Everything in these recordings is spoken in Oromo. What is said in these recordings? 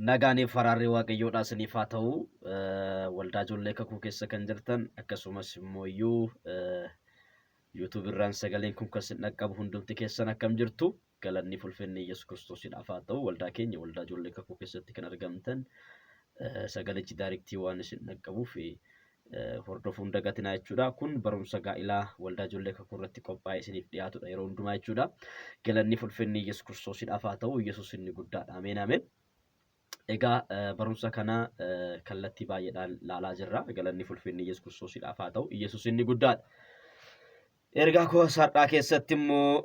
Nagaanii faraarri waaqayyoodhaa isiniif haa ta'u waldaa ijoollee kakuu keessa kan jirtan akkasumas immoo YouTube irraan sagaleen kun kan isin dhaqqabu hundumti keessan akkam jirtu galanni ulfinni Yesuus Kiristoosiidhaaf haa ta'u waldaa keenya waldaa ijoollee kakuu keessatti kan argamtan sagalichi daayiriktii waan isin dhaqqabuuf hordofuun dagatinaa jechuudha. Kun barumsa gaa'ilaa waldaa ijoollee kakuu irratti qophaa'ee isiniif dhiyaatudha yeroo hundumaa jechuudha. Galanni ulfinni Yesuus Kiristoosiidhaaf haa ta'u Yesuus inni guddaadha. Ameen ameen. Egaa barumsa kana kallattii baay'eedhaan laalaa jirra. Galanni ulfinni Yesuus Kiristoosiidhaaf haa ta'u Yesuus inni guddaadha. Ergaa koo har'aa keessatti immoo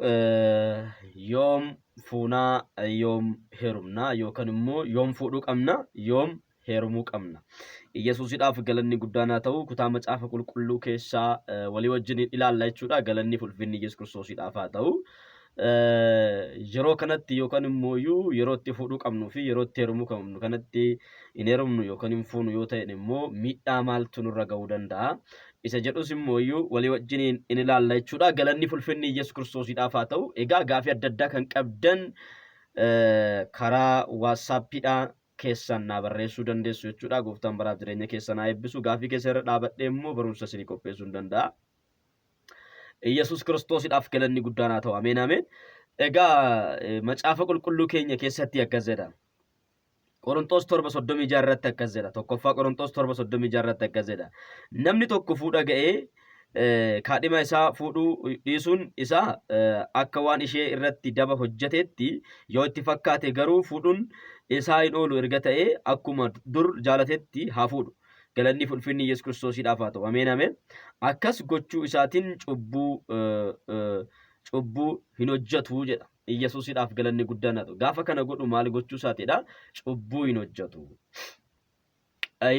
yoom fuunaa yoom heerumnaa yookaan immoo yoom fuudhuu qabna yoom heerumuu qabna. Yesuusiidhaaf galanni guddaan haa ta'u kutaa macaafa qulqulluu keessaa walii wajjin ilaalla jechuudha. Galanni ulfinni Yesuus Kiristoosiidhaaf haa ta'u. Yeroo kanatti yookaan immoo yeroo itti fuudhuu qabnuu fi yeroo itti heerumuu qabnu kanatti hin heerumnu yookaan hin fuunu yoo ta'e immoo miidhaa maaltu nurra ga'uu danda'a. Isa jedhus immoo walii wajjin in ilaalla jechuudha. Galanni ulfinni Yesuus Kiristoosiidhaaf haa ta'u. Egaa gaafii adda addaa kan qabdan karaa WhatsAppidhaan keessan naa barreessuu dandeessu jechuudha. Gooftaan baraaf jireenya keessan haa eebbisu. Gaafii keessa irra dhaabadhee immoo barumsa isinii qopheessuu hin danda'a. Yesuus Kiristoosiidhaaf galanni guddaan haa ta'u. Ameen ameen. Egaa macaafa qulqulluu keenya keessatti akkas jedha. Qorontos 7:36 irratti akkas jedha. Tokkoffaa Qorontos 7:36 irratti akkas jedha. Namni tokko fuudha ga'ee kaadhima isaa fuudhuu dhiisuun isaa akka waan ishee irratti daba hojjetetti yoo itti fakkaate garuu fuudhuun isaa hin oolu erga ta'ee akkuma dur jaalatetti haa fuudhu. Galanni ulfinni Yesuus Kiristoosiidhaaf haa ta'u. Ameen ameen. Akkas gochuu isaatiin cubbuu hin hojjetu jedha. Yesuusiidhaaf galanni guddaan haa ta'u. Gaafa kana godhu maal gochuu isaatiidha? Cubbuu hin hojjetu.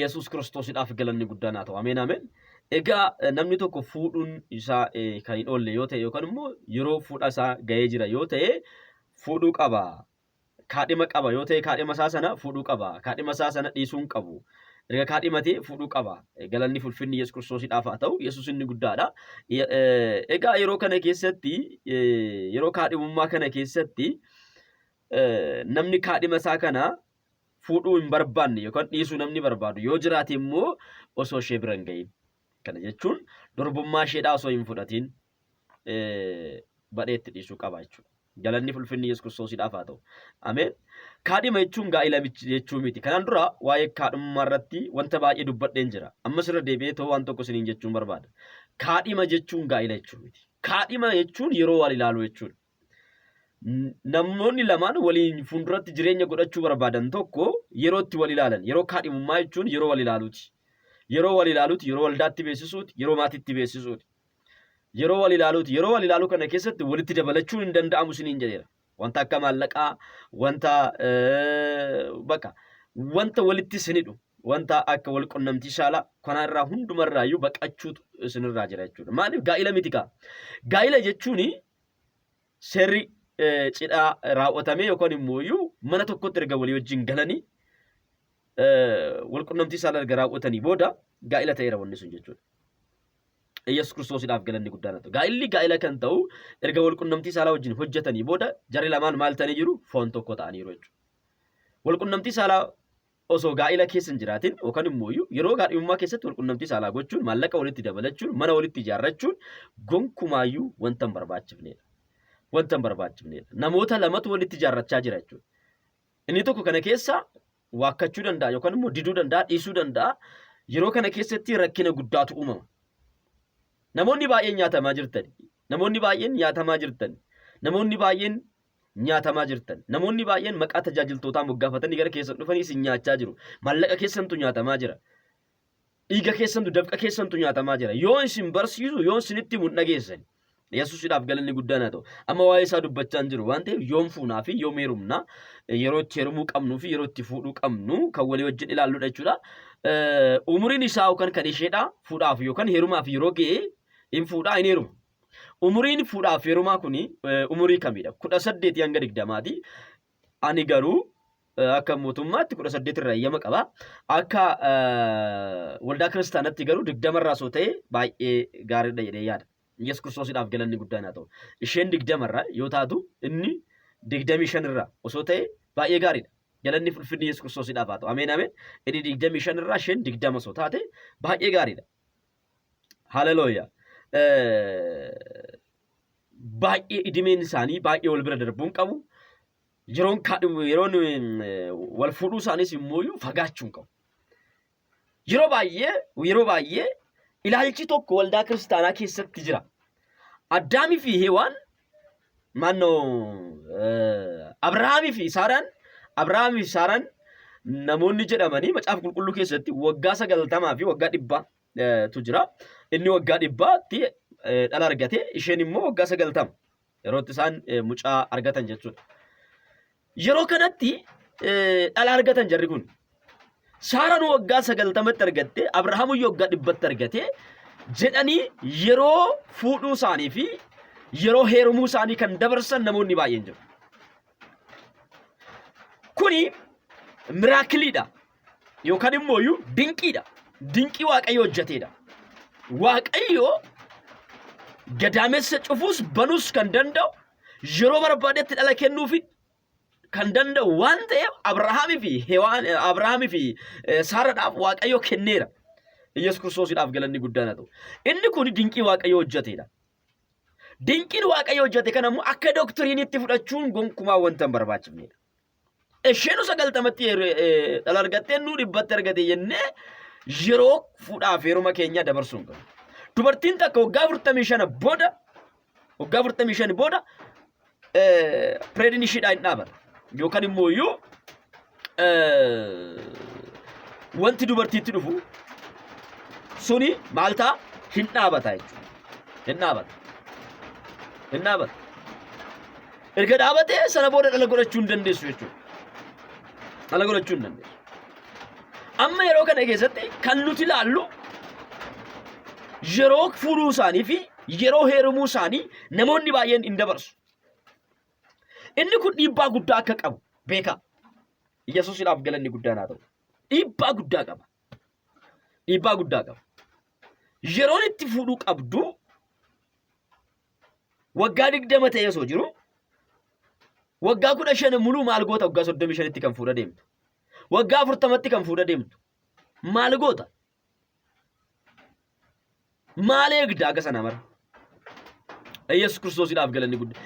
Yesuus Kiristoosiidhaaf galanni guddaan haa ta'u. Ameen ameen. Egaa namni tokko fuudhuun isaa kan hin oolle yoo ta'e yookaan immoo yeroo fuudha isaa ga'ee jira yoo ta'e fuudhuu qaba. Kaadhima qaba yoo ta'e kaadhima isaa sana fuudhuu qaba. Kaadhima isaa sana dhiisuu hin qabu. Erga kaadhimatee fuudhuu qaba. Galanni ulfinni Yesuus Kiristoosiidhaaf haa ta'u. Yesuus inni guddaadha. Egaa yeroo kana keessatti yeroo kaadhimummaa kana keessatti namni kaadhima isaa kana fuudhuu hin barbaanne yookaan dhiisuu namni barbaadu yoo jiraate immoo osoo ishee bira hin ga'iin. Kana jechuun durbummaa isheedhaa osoo hin fudhatiin badheetti dhiisuu qaba jechuudha. Galanni ulfinni Yesuus Kiristoosiidhaaf haa ta'u. Ameen. Kaadhima jechuun gaa'ila jechuu miti. Kanaan dura waa'ee kaadhimummaa irratti wanta baay'ee dubbadheen jira. Ammas irra deebi'ee ta'uu waan tokko isiniin jechuun barbaada. Kaadhima jechuun gaa'ila jechuu miti. Kaadhima jechuun yeroo wal ilaaluu jechuudha. Namoonni lamaan waliin fuulduratti jireenya godhachuu barbaadan tokko yeroo itti wal ilaalan yeroo kaadhimummaa jechuun yeroo wal ilaaluuti. Yeroo wal ilaaluuti yeroo waldaatti beeksisuuti yeroo maatiitti beeksisuuti. Yeroo wal ilaaluu kana keessatti walitti dabalachuun hin danda'amu isiniin jedheera. Wanta akka maallaqaa, wanta walitti isinidhu, wanta akka wal qunnamtii saalaa kanarraa hundumarraayyuu baqachuutu isinirraa jira jechuudha. Maaliif gaa'ila miti kaa? Gaa'ila jechuun seerri cidhaa raawwatamee yookaan immoo mana tokkotti erga walii wajjin galanii wal qunnamtii saalaa erga raawwatanii booda gaa'ila ta'eera wanni sun jechuudha. Yesuus Kiristoosiidhaaf galanni guddaan haa ta'u. Gaa'illi gaa'ila kan ta'u erga wal qunnamtii saalaa wajjin hojjetanii booda jarri lamaan maal ta'anii jiru? Foon tokko ta'aniiru jechuudha. Wal qunnamtii saalaa osoo gaa'ila keessa hin jiraatin yookaan immoo yeroo kaadhimummaa keessatti wal qunnamtii saalaa gochuun maallaqa walitti dabalachuun mana walitti ijaarrachuun gonkumaayyuu wanta hin barbaachifnedha. Wanta hin barbaachifnedha. Namoota lamatu walitti ijaarrachaa jira jechuudha. Inni tokko kana keessa waakkachuu danda'a yookaan immoo diduu danda'a dhiisuu danda'a. Yeroo kana keessatti rakkina guddaatu uumama. Namoonni baay'een nyaatamaa jirtan. Namoonni baay'een nyaatamaa jirtan. Namoonni baay'een nyaatamaa jirtan. Namoonni baay'een maqaa tajaajiltootaa moggaafatanii gara keessan dhufanii isin nyaachaa jiru. Maallaqa keessantu nyaatamaa jira. Dhiiga keessantu dafqa keessantu nyaatamaa jira. Yoo isin barsiisu yoo isinitti mun dhageessan. Yesuusiidhaaf galanni guddaan haa ta'u. Amma waa'ee isaa dubbachaa hin jiru waan ta'eef yoom fuunaa fi yoom heerumnaa yeroo itti heerumuu qabnuu fi yeroo itti fuudhuu qabnu kan walii wajjin ilaalludha jechuudha. Umuriin isaa yookaan kan isheedhaa fuudhaaf yookaan heerumaaf yeroo ga'e hin fuudhaa hin heeruma. Umuriin fuudhaaf heerumaa kuni umurii kamidha? 18 hanga 20ti. Ani garuu akka mootummaatti 18 irraa eeyyama qaba. Akka waldaa kiristaanatti garuu 20 irraa soo ta'e baay'ee gaariidha jedhee yaada. Yesuus Kiristoosiidhaaf galanni guddaan haa ta'u. Isheen 20 irraa yoo taatu inni 25 irraa osoo ta'e baay'ee gaariidha. Galanni ulfinni Yesuus Kiristoosiidhaaf haa ta'u. Ameen ameen. Inni 25 irraa isheen 20 osoo taate baay'ee gaariidha. Haleluuyaa. Baay'ee idimeen isaanii baay'ee wal bira darbuun qabu. Yeroon wal fuudhuu isaaniis immoo fagaachuun qabu. Yeroo baay'ee ilaalchi tokko waldaa kiristaanaa keessatti jira. Addaamii fi Hewaan Abrahaamii fi Saaraan namoonni jedhamanii macaafa qulqulluu keessatti waggaa 90 fi waggaa 100tu jira. Inni waggaa 100tti dhala argate, isheen immoo waggaa 90 yerootti isaan mucaa argatan jechuudha. Yeroo kanatti dhala argatan jarri kun Saaraan waggaa 90tti argatte, Abrahaam waggaa 100tti argate jedhanii yeroo fuudhuu isaanii fi yeroo heerumuu isaanii kan dabarsan namoonni baay'een jiru. Kuni miraakiliidha yookaan immoo dinqiidha. Dinqii Waaqayyo hojjeteedha. Waaqayyo gadaamessa cufuus banuus kan danda'u, yeroo barbaadetti dhala kennuufi kan danda'u waan ta'eef Abrahaamii fi Saaraadhaaf Waaqayyo kenneera. Yesuus Kiristoosiidhaaf galanni guddaan haa ta'u. Inni kun dinqii Waaqayyo hojjeteedha. Dinqiin Waaqayyo hojjete kanammoo akka doktiriinitti fudhachuun gonkumaa wanta hin barbaachifnedha. Isheen 90tti dhala argattee nu 100tti argate jennee yeroo fuudhaaf heeruma keenya dabarsuun qabu. Dubartiin takka waggaa 45 booda pireediin ishiidhaa hin dhaabata. Yookaan immoo wanti dubartiitti dhufu suni maal ta'a? Hin dhaabata jechuudha. Hin dhaabata. Erga dhaabatee sana booda dhala godhachuu hin dandeessu jechuudha. Dhala godhachuu hin dandeessu. Amma yeroo kana keessatti kan nuti ilaallu yeroo fuudhuu isaanii fi yeroo heerumuu isaanii namoonni baay'een hin dabarsu. Inni kun dhiibbaa guddaa akka qabu beekaa. Yesuusiidhaaf galanni guddaan haa ta'u. Dhiibbaa guddaa qaba. Yeroon itti fuudhuu qabdu waggaa 20 ta'ee osoo jiru waggaa 15 muluu maal goota? Waggaa 35tti kan fuudha deemtu. Waggaa 40tti kan fuudha deemtu. Maal goota? Maal eegda aga sana mara? Yesuus Kiristoosiidhaaf galanni guddaa.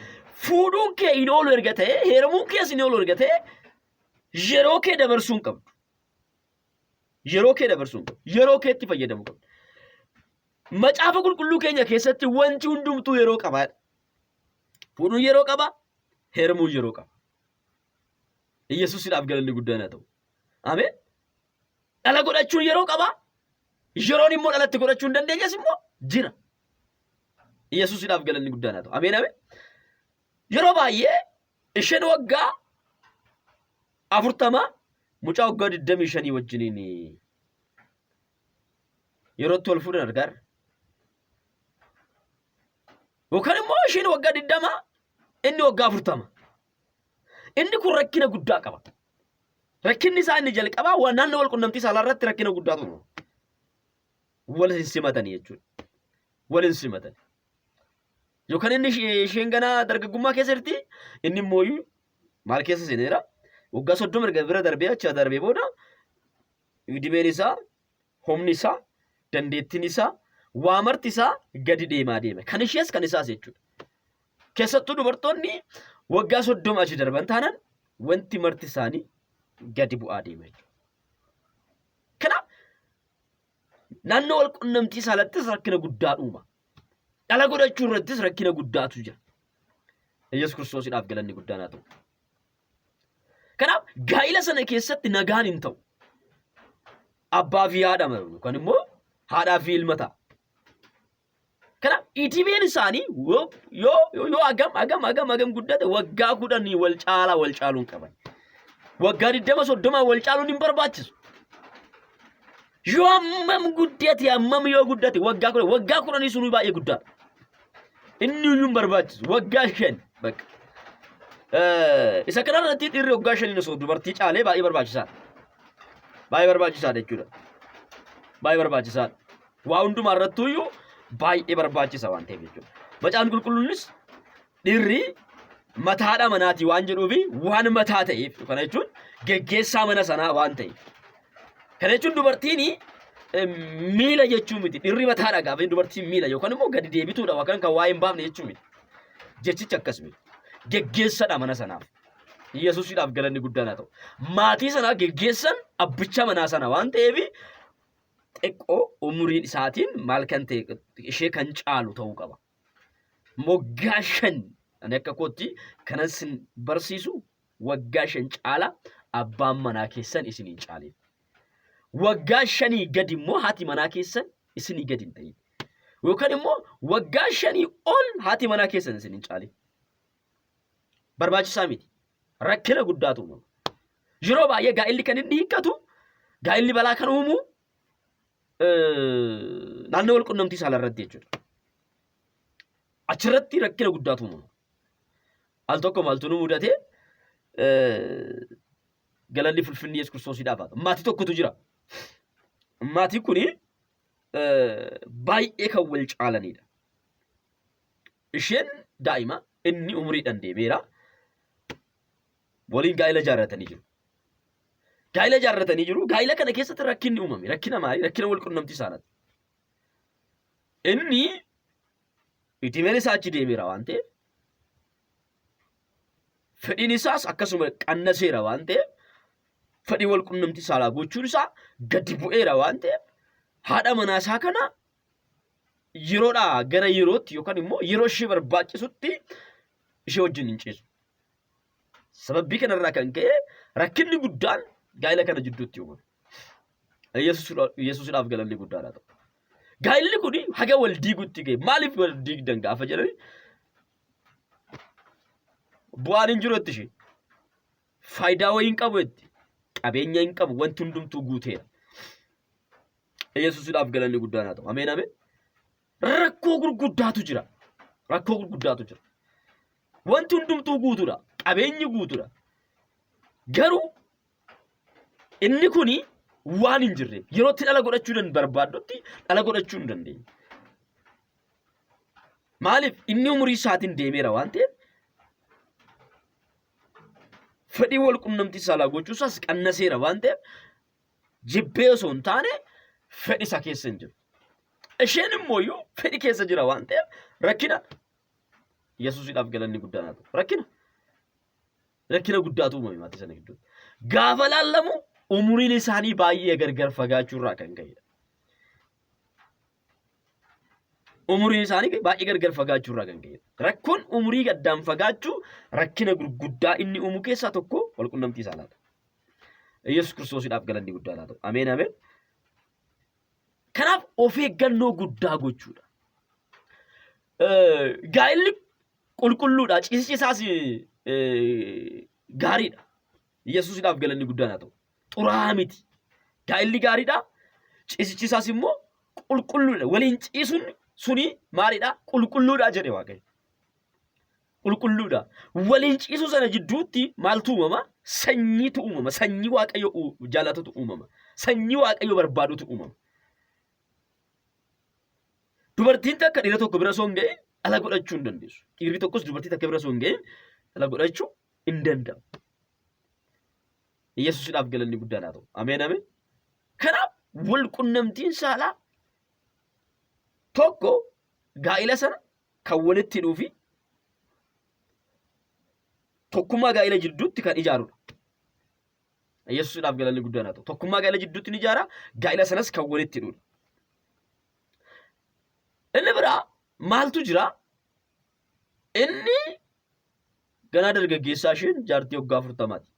Fuudhuun kee hin oolu erga ta'e, heerumuun kees hin oolu erga ta'e, yeroo kee dabarsuun qabdu. Yeroo keetti fayyadamuu qabdu. Macaafa qulqulluu keenya keessatti wanti hundumtuu yeroo qabaadha. Fuudhuun yeroo qaba, heerumuun yeroo qaba. Yesuusiidhaaf galanni guddaan haa ta'u. Ameen. Dhala godhachuun yeroo qaba. Yeroon immoo dhalatti godhachuu hin dandeenyes immoo jira. Yesuusiidhaaf galanni guddaan haa ta'u. Ameen ameen. Yeroo baay'ee isheen waggaa 40 mucaa waggaa 25 wajjiniin yerootti wal fuudhan argaarra. Yookaan immoo isheen waggaa 20 inni waggaa 40. Inni kun rakkina guddaa qaba. Rakkinni isaa inni jalqabaa naannoo wal qunnamtii saalaa irratti rakkina guddaatu uumama. Wal hin simatanii jechuudha. Wal hin simatanii. Yookaan inni isheen ganaa dargaggummaa keessa jirti, inni immoo maal keessa seeneera? Waggaa 30 erga bira darbee achi darbee booda dhibeen isaa, humni isaa, dandeettiin isaa, waa marti isaa gadi deemaa deema. Kan ishees kan isaas jechuudha. Keessattuu dubartoonni waggaa 30 achi darban taanaan wanti marti isaanii gadi bu'aa deema jechuudha. Kanaaf naannoo wal qunnamtii saalattis rakkina guddaa uuma. Dhala godhachuu irrattis rakkina guddaatu jira. Yesuus Kiristoosiidhaaf galanni guddaan haa ta'u. Kanaaf gaa'ila sana keessatti nagaan hin ta'u. Abbaa fi haadha maru yookaan immoo haadhaa fi ilma ta'a. Kanaaf dhibeen isaanii yoo hagam guddate waggaa 10 wal caaluun qaban. Waggaa 20-30 wal caaluun hin barbaachisu. Yoo hammam guddate waggaa 10 sunuu baay'ee guddaadha. Inni iyyuu barbaachisu waggaa 5 bakka. Isa kanarratti dhiirri waggaa 5 osoo dubartii caalee baay'ee barbaachisaadha. Baay'ee barbaachisaadha jechuudha. Baay'ee barbaachisaadha. Waa hundumaa irrattuu iyyuu baay'ee barbaachisa waan ta'eef jechuudha. Macaan qulqulluunis dhiirri mataadha manaati waan jedhuufi waan mataa ta'eef kana jechuun geggeessaa mana sanaa waan ta'eef. Kana jechuun dubartiin miila jechuun miti dhirri mataadha gaafa dubartiin miila yookaan immoo gadi deebituudha yookaan kan waa'ee hin baafne jechuun miti. Jechichi akkasuma geggeessadha mana sanaaf. Yesuusiidhaaf galanni guddaan haa ta'u. Maatii sanaa geggeessan abbicha manaa sana waan ta'eef xiqqoo umuriin isaatiin maal kan ta'e ishee kan caalu ta'uu qaba. Waggaa 5 ani akka kootti kanan sin barsiisu waggaa 5 caala abbaan manaa keessan isinii caale. Waggaa 5 gadi immoo haati manaa keessan isinii gadi hin ta'in. Yookaan immoo waggaa 5 ol haati manaa keessan isinii caale. Barbaachisaa miti. Rakkina guddaatu uumama. Yeroo baay'ee gaa'illi kan inni hiikkatu gaa'illi balaa kan uumu naannoo wal qunnamtii saalaa irratti jechuudha. Achirratti rakkina guddaatu uumama. Al tokko maaltu nu mudate galalli fulfinni Yesuus Kiristoosiidhaaf haa ta'u. Maatii tokkotu jira. Maatiin kuni baay'ee kan wal caalanidha. Isheen daa'ima inni umuriidhaan deemeera. Waliin gaa'ila jaarratanii jiru. Gaa'ila jaarratanii jiru. Gaa'ila kana keessatti rakkinni uumame. Rakkina maali? Rakkina wal qunnamtii saalaati. Inni itimeen isaa achi deemeera waan ta'eef fedhiin isaas akkasuma qannaseera waan ta'eef fedhii wal qunnamtii saalaa gochuun isaa gadi bu'eera waan ta'eef haadha manaa isaa kana yeroodhaa gara yerootti yookaan immoo yeroo ishee barbaachisutti ishee wajjin hin ciisu. Sababii kanarraa kan ka'e rakkinni guddaan gaa'ila kana jidduutti uumame. Yesuusiidhaaf galanni guddaadha ta'u. Gaa'illi kun haga wal diigutti ga'e. Maaliif wal diigdan gaafa jedhani bu'aan hin jiru itti ishee. Faayidaa wayii hin qabu itti. Qabeenya hin qabu wanti hundumtuu guuteera. Yesuusiidhaaf galanni guddaadha ta'u. Ameen ameen. Rakkoo gurguddaatu jira. Rakkoo gurguddaatu jira. Wanti hundumtuu guutuudha. Qabeenyi guutuudha. Garuu inni kuni waan hin jirre yerootti dhala godhachuu barbaaddotti dhala godhachuu hin dandeenye. Maaliif inni umurii isaatiin deemeera waan ta'eef fedhii wal qunnamtii saalaa gochuusaas qannaseera waan ta'eef jibbee osoo hin taane fedhi isa keessa hin jiru. Isheen immoo fedhi keessa jira waan ta'eef rakkina Yesuusiidhaaf galanni guddaan haa ta'u. Rakkina guddaatu uumame maatii sana gidduutti. Gaafa laallamu umuriin isaanii baay'ee gargar fagaachuurraa kan ka'edha. Umuriin isaanii baay'ee gargar fagaachuurraa kan ka'edha. Rakkoon umurii gaddaan fagaachuu rakkina gurguddaa inni uumu keessaa tokko wal qunnamtii saalaadha. Yesuus Kiristoosiidhaaf galanni guddaan haa ta'u. Ameen ameen. Kanaaf of eeggannoo guddaa gochuudha. Gaa'illi qulqulluudha. Ciisichi isaas gaariidha. Yesuusiidhaaf galanni guddaan haa ta'u. Xuraa'aa miti. Gaa'illi gaariidha. Ciisichi isaas immoo qulqulluudha. Waliin ciisuun suni maalidha? Qulqulluudha jedhe Waaqayyo. Qulqulluudha. Waliin ciisuu sana jidduutti maaltu uumama? Sanyiitu uumama. Sanyii Waaqayyo jaalatutu uumama. Sanyii Waaqayyo barbaadutu uumama. Dubartiin takka dhiira tokko bira osoo hin ga'in dhala godhachuu hin dandeessu. Dhiirri tokkos dubartii takka bira osoo hin ga'in dhala godhachuu hin danda'u. Yesuusiidhaaf galanni guddaan haa ta'u. Ameen ameen. Kanaaf wal qunnamtiin saalaa tokko gaa'ila sana kan walitti hidhuu fi tokkummaa gaa'ila jidduutti kan ijaarudha. Yesuusiidhaaf galanni guddaan haa ta'u. Tokkummaa gaa'ila jidduutti ni ijaara. Gaa'ila sanas kan walitti hidhudha. Inni biraa maaltu jira? Inni ganaa dargaggeessaa isheen jaartii waggaa 40ti.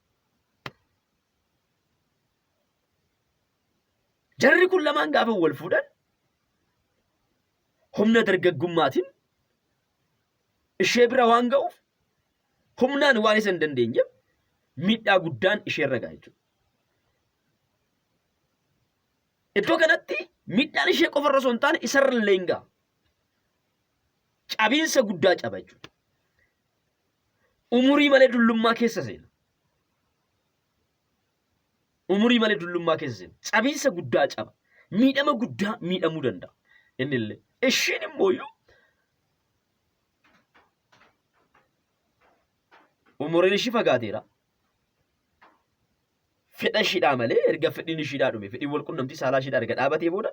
Jarri kun lamaan gaafa wal fuudhan humna dargaggummaatiin ishee bira waan ga'uuf humnaan waan isa hin dandeenyeef miidhaa guddaan isheerra ga'a jechuudha. Iddoo kanatti miidhaan ishee qofarra osoo hin taane isarra illee hin ga'a. Cabiinsa guddaa caba jechuudha. Umurii malee dullummaa keessa seena. Umurii malee dullummaa keessa seena. Cabiinsa guddaa caba. Miidhama guddaa miidhamuu danda'a. Inni illee. Isheen immoo umuriin ishii fagaateera. Fedha ishiidhaa malee erga fedhiin ishiidhaa dhume fedhiin walqunnamtii saalaa ishiidhaa erga dhaabatee booda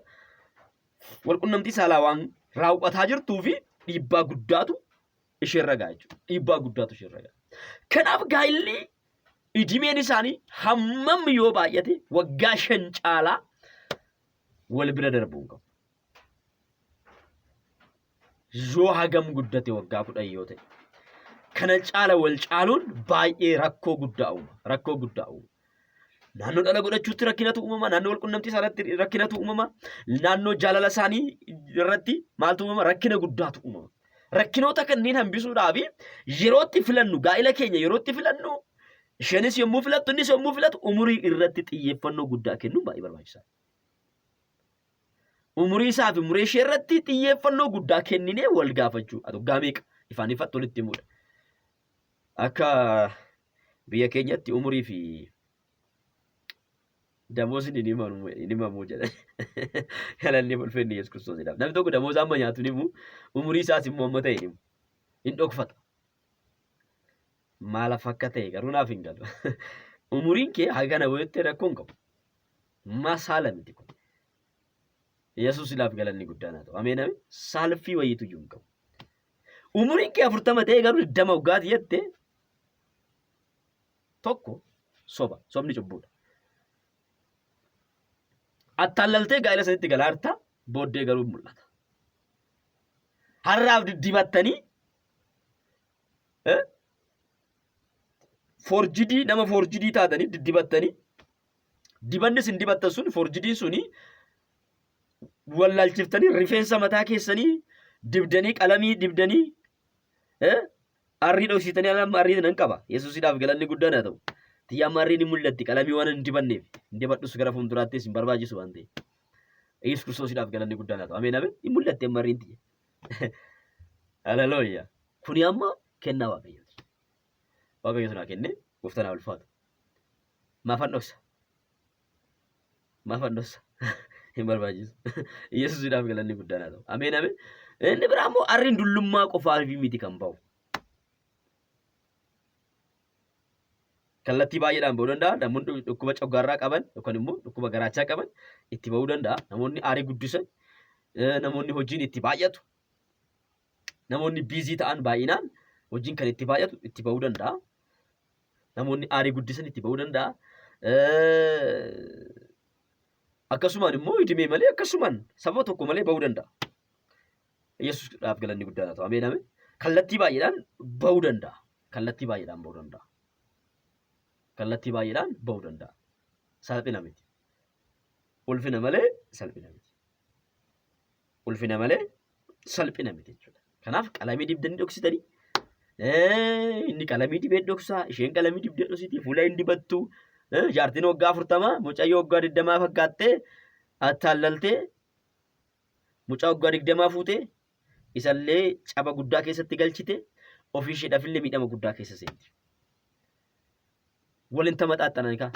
walqunnamtii saalaa waan raawwataa jirtuu fi dhiibbaa guddaatu isheerra ga'a jechuudha. Dhiibbaa guddaatu isheerra ga'a. Kanaaf gaa'illi idimeen isaanii hammam yoo baay'ate waggaa 5 caalaa wal bira darbuu hin qabu. Yoo hagam guddate waggaa 10 yoo ta'e kana caala wal caaluun baay'ee rakkoo guddaa uuma. Rakkoo guddaa uuma. Naannoo dhala godhachuutti rakkinatu uumama. Naannoo walqunnamtii isaaniitti rakkinatu uumama. Naannoo jaalala isaanii irratti maaltu uumama? Rakkina guddaatu uumama. Rakkinoota kanneen hambisuudhaaf yerootti filannu gaa'ila keenya yerootti filannu isheenis yommuu filattu innis yommuu filatu umurii irratti xiyyeeffannoo guddaa kennuun baay'ee barbaachisaadha. Umurii isaa fi umurii ishee irratti xiyyeeffannoo guddaa kenninee wal gaafachuu waggaa meeqa ifaan ifatti walitti himuudha. Akka biyya keenyatti umurii fi damoosni ni himamu jedhan. Galanni ulfinni Yesuus Kiristoosiidhaaf. Namni tokko damoosa amma nyaatu ni himu umurii isaas immoo amma ta'e ni himu. Hin dhokfata. Maalaaf akka ta'e garuu naaf hin galu. Umuriin kee hagana wayitti rakkoo hin qabu. Masaala miti kun. Yesuusiidhaaf galanni guddaan haa ta'u. Ameen ameen. Saalfii wayiitu iyyuu hin qabu. Umuriin kee 40 ta'e garuu 20 waggaati jettee tokko soba. Sobni cubbuudha. Attaallaltee gaa'ila sanitti galaarta booddee garuu mul'ata. Har'aaf diddibattanii forjidii nama forjidii taatanii diddibattanii dibanni isin dibattan sun forjidiin suni wallaalchiftanii rifeensa mataa keessanii dibdanii qalamii dibdanii arrii dhoksitanii amma arrii nan qaba. Yesuusiidhaaf galanni guddaan haa ta'u. Tiyyaa marrii ni mul'atti qalamii waan hin dibanneef hin dibadhus gara fuulduraattis hin barbaachisu waan ta'eef. Yesuus Kiristoosiidhaaf galanni guddaan haa ta'u. Ameen ameen. Hin mul'atte marriin tiyya. Hallelujaa. Kuni amma kennaa Waaqayyooti. Waaqayyo sunaa kenne gooftaan haa ulfaatu. Maafan dhoksa. Maafan dhoksa. Hin barbaachisu. Yesuusiidhaaf galanni guddaan haa ta'u. Ameen ameen. Inni biraa immoo arriin dullummaa qofaa fi miti kan ba'u. Kallattii baay'eedhaan ba'uu danda'a. Namoonni dhukkuba coggaarraa qaban yookaan immoo dhukkuba garaachaa qaban itti ba'uu danda'a. Namoonni aarii guddisan, namoonni hojiin itti baay'atu, namoonni biizii ta'an baay'inaan hojiin kan itti baay'atu itti ba'uu danda'a. Namoonni aarii guddisan itti ba'uu danda'a. Akkasumaan immoo idimee malee akkasumaan saba tokko malee ba'uu danda'a. Yesuusdhaaf galanni guddaan haa ta'u. Ameen ameen. Kallattii baay'eedhaan ba'uu danda'a. Kallattii baay'eedhaan ba'uu danda'a. Kallattii baay'eedhaan ba'uu danda'a. Salphina miti. Ulfina malee salphina miti. Ulfina malee salphina miti jechuudha. Kanaaf qalamii dibdanii dhoksitanii inni qalamii dibee dhoksaa isheen qalamii dibdee dhoksiti fuula hin dibattu jaartiin waggaa 40 mucayyoo waggaa 20 fakkaattee attaallaltee mucaa waggaa 20 fuutee isallee caba guddaa keessatti galchite ofii isheedhaafillee miidhama guddaa keessa seenti. Waliin tamaxaaxanan egaa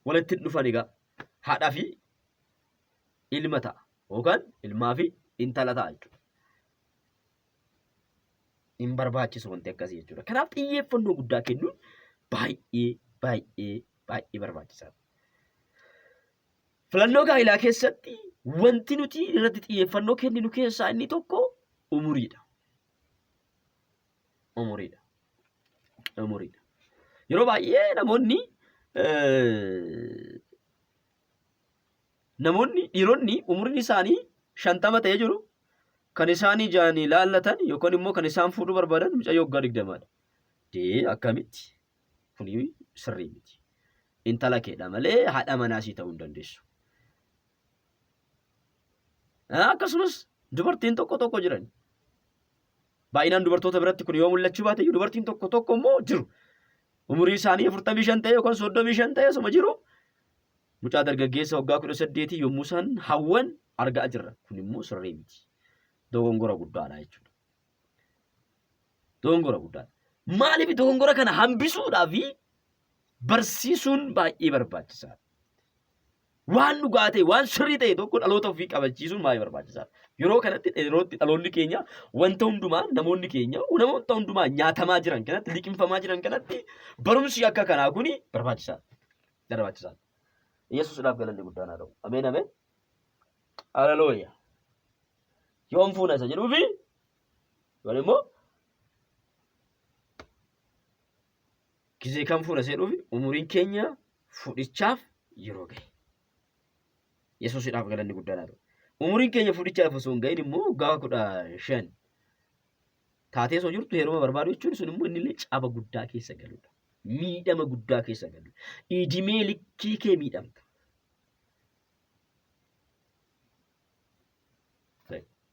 walitti dhufan egaa haadhaa fi ilma ta'a yookaan ilmaa fi intala ta'a jechuudha. Hin barbaachisu wanti akkasii jechuudha. Kanaaf xiyyeeffannoo guddaa kennuun baay'ee barbaachisaadha. Filannoo gaa'ilaa keessatti wanti nuti irratti xiyyeeffannoo kenninu keessaa inni tokko umuriidha. Umuriidha. Yeroo baay'ee namoonni dhiironni umuriin isaanii 50 ta'ee jiru kan isaanii jaanii laallatan yookaan immoo kan isaan fuudhuu barbaadan mucayyoo waggaa 20dha. Akkamitti? Kuni sirrii miti. Intala keedha malee haadha manaasii ta'uu hin dandeessu. Akkasumas dubartiin tokko jiran. Baay'inaan dubartoota biratti kun yoo mul'achuu baate dubartiin tokko immoo jiru. Umurii isaanii 45 ta'e yookaan 35 ta'e osuma jiru mucaa dargaggeessa waggaa 18 yommuu isaan hawwan argaa jirra. Kun immoo sirrii miti. Dogongora guddaadha jechuudha. Dogongora guddaadha. Maaliif dogongora kana hambisuudhaaf barsiisuun baay'ee barbaachisaadha. waan dhugaa ta'e waan sirrii ta'e tokko dhaloota ofii qabachiisuun baay'ee barbaachisaadha. Yeroo kanatti yerootti dhaloonni keenya wanta hundumaa namoonni keenya namoota hundumaa nyaatamaa jiran kanatti liqimfamaa jiran kanatti barumsi akka kanaa kuni barbaachisaadha. Barbaachisaadha. Yesuusudhaaf galanni guddaan haa ta'u. Ameen ameen. Haleluuya. Yoom fuuna isa jedhuufi yoon immoo gisee kan fuuna isa jedhuufi umuriin keenya fudhichaaf yeroo gahe. Yesuusudhaaf galanni guddaan haa ta'u. Umuriin keenya fudhichaaf osoo hin gahin immoo waggaa 15 taatee osoo jirtu heeruma barbaadu jechuun sun immoo inni illee caba guddaa keessa galuudha. Miidhama guddaa keessa galuudha. Idimee likkii kee miidhamta.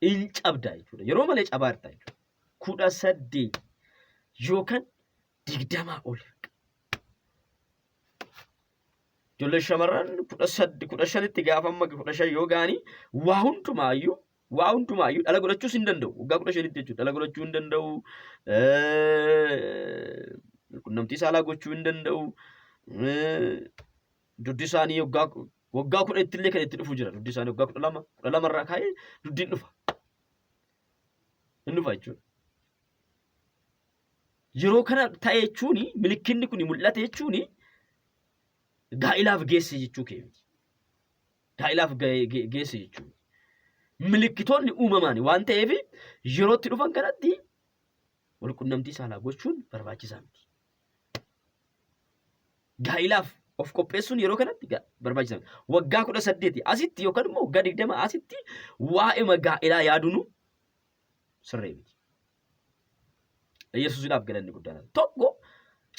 In cabdaa jechuudha. Yeroo malee cabaartaa jechuudha. 18 yookaan 20 ol. Ijoollee shamarran 15tti gaafa amma 15 yoo ga'anii waa hundumaayyuu dhala godhachuus hin danda'u. Waggaa 15tti jechuudha. Dhala godhachuu hin danda'u. Qunnamtii saalaa gochuu hin danda'u. Duddi isaanii waggaa 10tti illee kan itti dhufu jira. Duddi isaanii waggaa 12 irraa kaa'ee duddiin dhufa. Hin dhufa jechuudha. Yeroo kana ta'e jechuun milikinni kun mul'ate jechuun gaa'ilaaf geesse jechuu keeti. Gaa'ilaaf geesse jechuudha. Milikkitoonni uumamaan waan ta'eef yerootti dhufan kanatti wal qunnamtii saalaa gochuun barbaachisaa miti. Gaa'ilaaf of qopheessuun yeroo kanatti barbaachisaa miti. Waggaa 18 asitti yookaan immoo waggaa 20 asitti waa'ee gaa'ilaa yaaduun sirrii miti. Yesuusudhaaf galanni guddaan tokko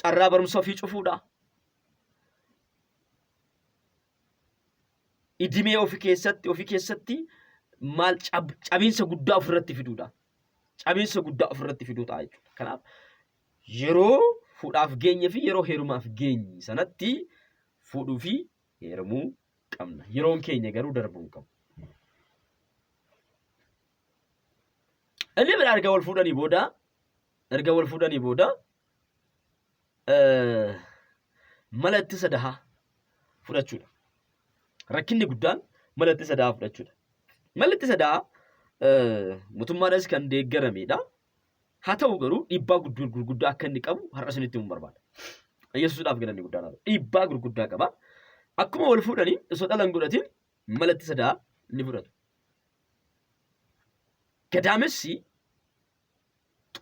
carraa barumsa ofii cufuudha. Idimee ofii keessatti maal cabiinsa guddaa ofirratti fiduudha. Cabiinsa guddaa ofirratti fiduudha jechuudha. Kanaaf yeroo fuudhaaf geenye fi yeroo heerumaaf geenye sanatti fuudhuu fi heerumuu qabna. Yeroon keenya garuu darbuu hin qabu. Inni bira erga wal fuudhanii booda mala ittisa dahaa fudhachuudha. Rakkinni guddaan mala ittisa dahaa fudhachuudha. Malli ittisa dahaa mootummaadhas kan deeggaramedha. Haa ta'u garuu dhiibbaa gurguddaa akka inni qabu har'a isinitti himuun barbaada. Yesuusudhaaf galanni guddaan haa ta'u. Dhiibbaa gurguddaa qaba. Akkuma wal fuudhanii osoo dhala hin godhatin mala ittisa dahaa ni fudhatu. Gadaamessi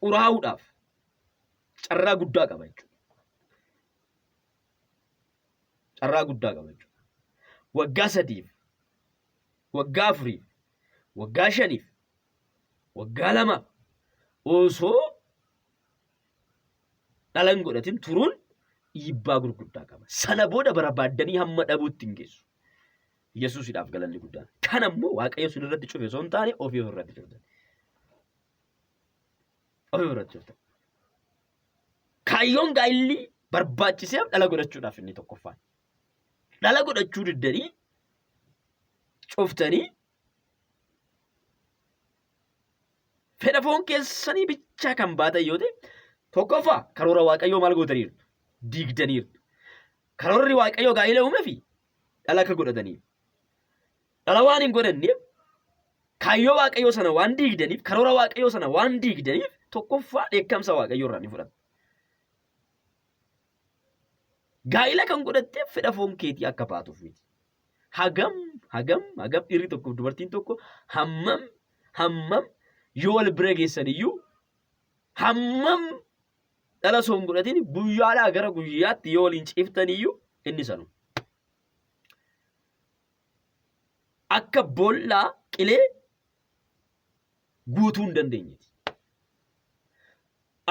xuraa'uudhaaf carraa guddaa qaba jechuudha. Carraa guddaa qaba jechuudha. Waggaa 3, waggaa 4, waggaa 5, waggaa 2 osoo dhala hin godhatin turuun dhiibbaa gurguddaa qaba. Sana booda barbaaddanii hamma dhabuutti hin geessu. Yesuusudhaaf galanni guddaan. Kan ammoo Waaqayyo sun irratti cufe osoo hin taane ofii irratti cuftan. Ofii irratti cuftan. Kaayyoon gaa'illi barbaachiseef dhala godhachuudhaaf inni tokkoffaan. Dhala godhachuu diddanii cuftanii fedha foon keessanii bichaa kan baatan yoo ta'e tokkoffaa karoora Waaqayyoo maal gootaniiru? Diigdaniiru. Karoorri Waaqayyoo gaa'ila uume fi dhala akka godhataniif. Dhala waan hin godhanneef kaayyoo Waaqayyoo sana waan diigdaniif karoora Waaqayyoo sana waan diigdaniif tokkoffaa dheekkamsa Waaqayyoo irraa ni fudhatu. Gaa'ila kan godhatteef fedha foon keetii akka baatuuf miti. Hagam dhiirri tokko dubartiin tokko hammam yoo wal bira geessan iyyuu hammam dhala osoo hin godhatin guyyaadhaa gara guyyaatti yoo waliin ciiftan iyyuu inni sanu. Akka boollaa qilee guutuu hin dandeenyeeti.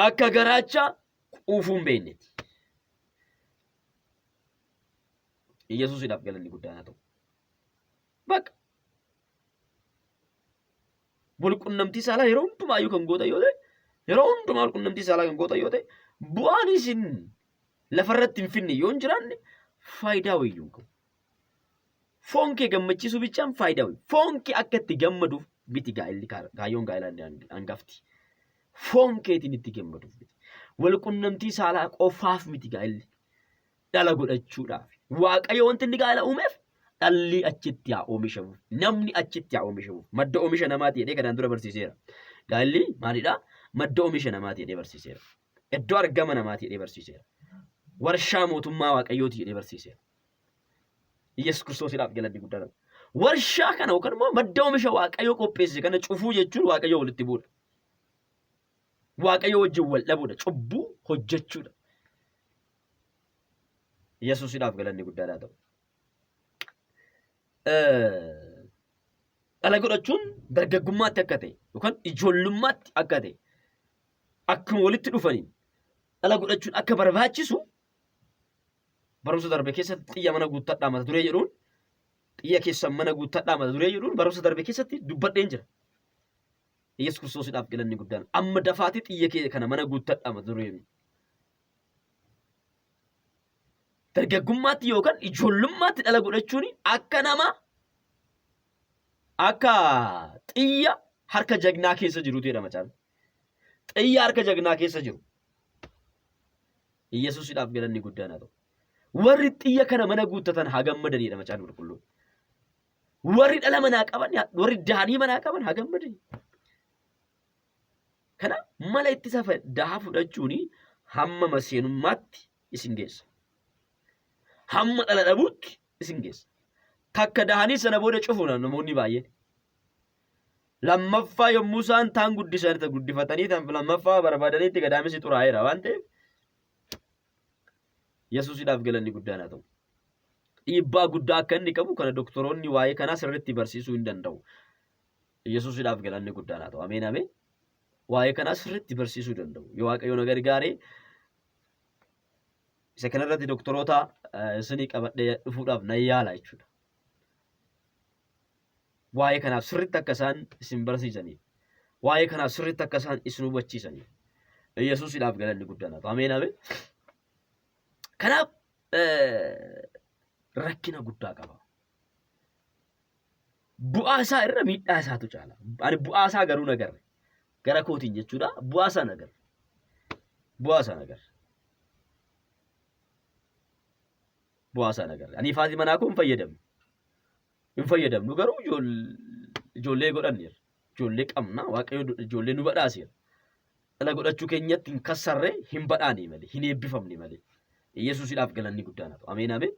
Akka garaachaa quufuu hin beekneeti. Yesuusudhaaf galanni guddaan haa ta'u. Bakka walqunnamtii saalaa yeroo hundumaayyuu kan gootan yoo ta'e bu'aan isin lafarratti hin finne yoo hin jiraanne faayidaa wayyuu hin qabu. Foon kee gammachiisuu bichaan faayidaa wayyu. Foon kee akka itti gammaduuf biti kaayyoon gaa'ilaa hangafti. Foon keetiin itti gammaduuf biti. Walqunnamtii saalaa qofaaf miti gaa'illi. Dhala godhachuudhaaf. Waaqayyo wanti inni gaa'ila uumeef dhalli achitti haa oomishamu. Namni achitti haa oomishamu. Madda oomisha namaati jedhee kanaan dura barsiiseera. Gaa'illi maalidhaa? Madda oomisha namaati jedhee barsiiseera. Iddoo argama namaati jedhee barsiiseera. Warshaa mootummaa Waaqayyooti jedhee barsiiseera. Yesuus Kiristoosiidhaaf galanni guddaadha. Warshaa kana yookaan immoo madda oomisha Waaqayyoo qopheesse kana cufuu jechuun Waaqayyoo walitti bu'uudha. Waaqayyoo wajjin wal dhabuudha. Cubbuu hojjechuudha. Yesuusiidhaaf galanni guddaadhaa ta'u. Dhala godhachuun dargaggummaatti akka ta'e yookaan ijoollummaatti akka ta'e akkuma walitti dhufaniin dhala godhachuun akka barbaachisu barumsa darbe keessatti xiyya mana guuttadhaa mata duree jedhuun xiyya keessan mana guuttadhaa mata duree jedhuun barumsa darbe keessatti dubbadheen jira. Yesuus Kiristoosiidhaaf galanni guddaan amma dafaatii xiyya kee kana mana guuttadhaa mata duree jedhuun. Dargaggummaatti yookaan ijoollummaatti dhala godhachuun akka nama akka xiyya harka jagnaa keessa jiruutu jedhama caala. Xiyya harka jagnaa keessa jiru. Yesuusiidhaaf galanni guddaan haa ta'u. Warri xiyya kana mana guuttatan haa gammadanii jedhama caala qulqulluun. Warri dhala manaa qaban, warri daanii manaa qaban haa gammadanii. Kana mala ittisa dahaa fudhachuun hamma maseenummaatti isin geessa. Hamma dhala dhabuutti isin geessa. Takka dahanii sana booda cufuun namoonni baay'een. Lammaffaa yommuu isaan taan guddifatanii lammaffaa barbaadaniitti gadaamessi xuraa'eera waan ta'eef Yesuusiidhaaf galanni guddaan haa ta'u. Dhiibbaa guddaa akka inni qabu kana doktoroonni waa'ee kanaa sirriitti barsiisuu hin danda'u. Yesuusiidhaaf galanni guddaan haa ta'u. Ameen ameen. Waa'ee kanaa sirriitti barsiisuu danda'u. Yoo Waaqayyo na gargaaree isa kanarratti doktoroota isinii qabadhee dhufuudhaaf nan yaala jechuudha. Waa'ee kanaaf sirriitti akka isaan isin barsiisaniif. Waa'ee kanaaf sirriitti akka isaan isin hubachiisaniif. Yesuusiidhaaf galanni guddaan haa ta'u. Ameen ameen. Kanaaf rakkina guddaa qaba. Bu'aa isaa irra miidhaa isaatu caala. Ani bu'aa isaa garuu nagarre. Gara kootiin jechuudha. Bu'aa isaa nagarre. Bu'aa isaa nagarre. Bu'aa isaa nagarre. Ani faati manaa koo hin fayyadamnu. Hin fayyadamnu garuu ijoollee godhanneerra. Ijoollee qabna. Waaqayyo ijoollee nu badhaaseera. Dhala godhachuu keenyatti hin kassarree hin badhaane malee hin eebbifamne malee. Yesuusiidhaaf galanni guddaan haa ta'u. Ameen ameen.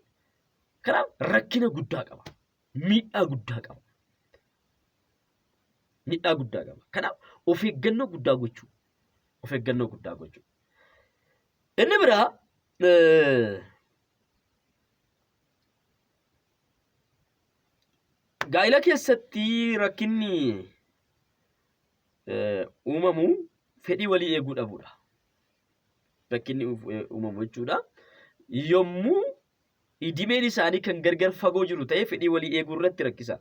Kanaaf rakkina guddaa qaba. Miidhaa guddaa qaba. Miidhaa guddaa qaba. Kanaaf of eeggannoo guddaa gochuu. Of eeggannoo guddaa gochuu. Inni biraa gaa'ila keessatti rakkinni uumamu fedhii walii eeguu dhabuudha. Rakkinni uumamu jechuudha. Yommuu idimeen isaanii kan gargar fagoo jiru ta'ee fedhii walii eeguu irratti rakkisaa.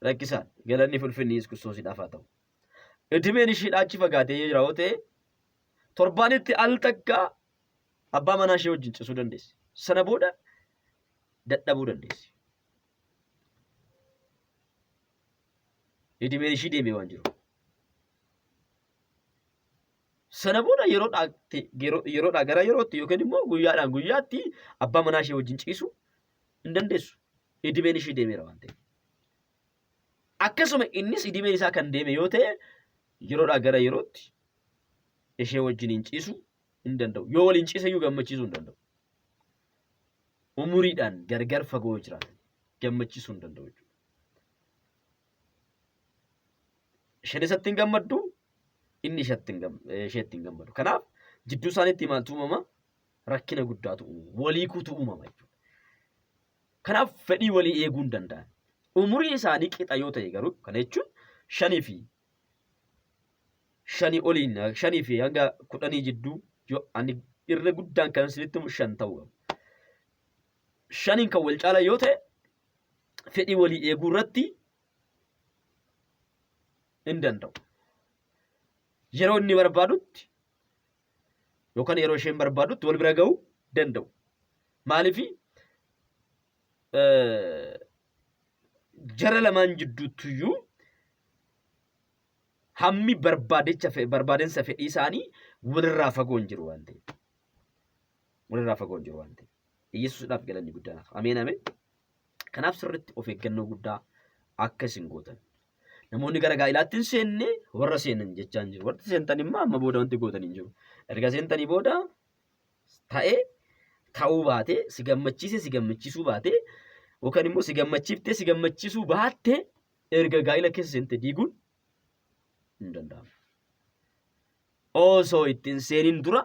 Rakkisaan galanni ulfinni Yesuus Kiristoosiidhaaf haa ta'u. Idimeen ishiidhaa achi fagaatee jira yoo ta'e torbaanitti al takka abbaa manaa ishee wajjin cisuu dandeessi. Sana booda dadhabuu dandeessi. Idimeen ishii deemee waan jiru. Sana booda yeroodhaa gara yerootti yookiin immoo guyyaadhaan guyyaatti abbaa manaa ishee wajjin ciisuu hin dandeessu. Idimeen ishii deemeera waan ta'eef. Akkasuma innis idimeen isaa kan deeme yoo ta'e yeroodhaa gara yerootti ishee wajjin hin ciisuu hin danda'u. Yoo waliin ciise iyyuu gammachiisuu hin danda'u. Umuriidhaan gargar fagoo jiraatan gammachiisuu hin danda'u jechuudha. Isheen isatti hin gammaddu, inni isheetti hin gammadu. Kanaaf jidduu isaaniitti maaltu uumama? Rakkina guddaatu uumama. Walii kuutu uumama jechuudha. Kanaaf fedhii walii eeguu hin danda'an. Umurii isaanii qixa yoo ta'e garuu kana jechuun 5 fi hanga 10 jidduu ani irra guddaan kan isinitti 5 ta'u. 5 kan wal caala yoo ta'e fedhii walii eeguu irratti hin danda'u. Yeroo inni barbaadutti yookaan yeroo isheen barbaadutti wal bira ga'uu danda'u. Maaliif jara lamaan jidduutti hammi barbaadensa fedhii isaanii walirraa fagoo hin jiru waan ta'eef. walirraa fagoo hin jiru waan ta'eef. Yesuusidhaaf galanni guddaan hafa. Ameen ameen. Kanaaf sirriitti of eeggannoo guddaa akka isin gootan. Namoonni gara gaa'ilaatti hin seenne warra seenan jechaa hin jiru. Warri seentan immoo amma booda wanti gootan hin jiru. Erga seentanii booda ta'ee ta'uu baatee si gammachiise si gammachiisuu baatee yookaan immoo si gammachiiftee si gammachiisuu baattee erga gaa'ila keessa seente diiguun hin danda'amu. Osoo ittiin seenin dura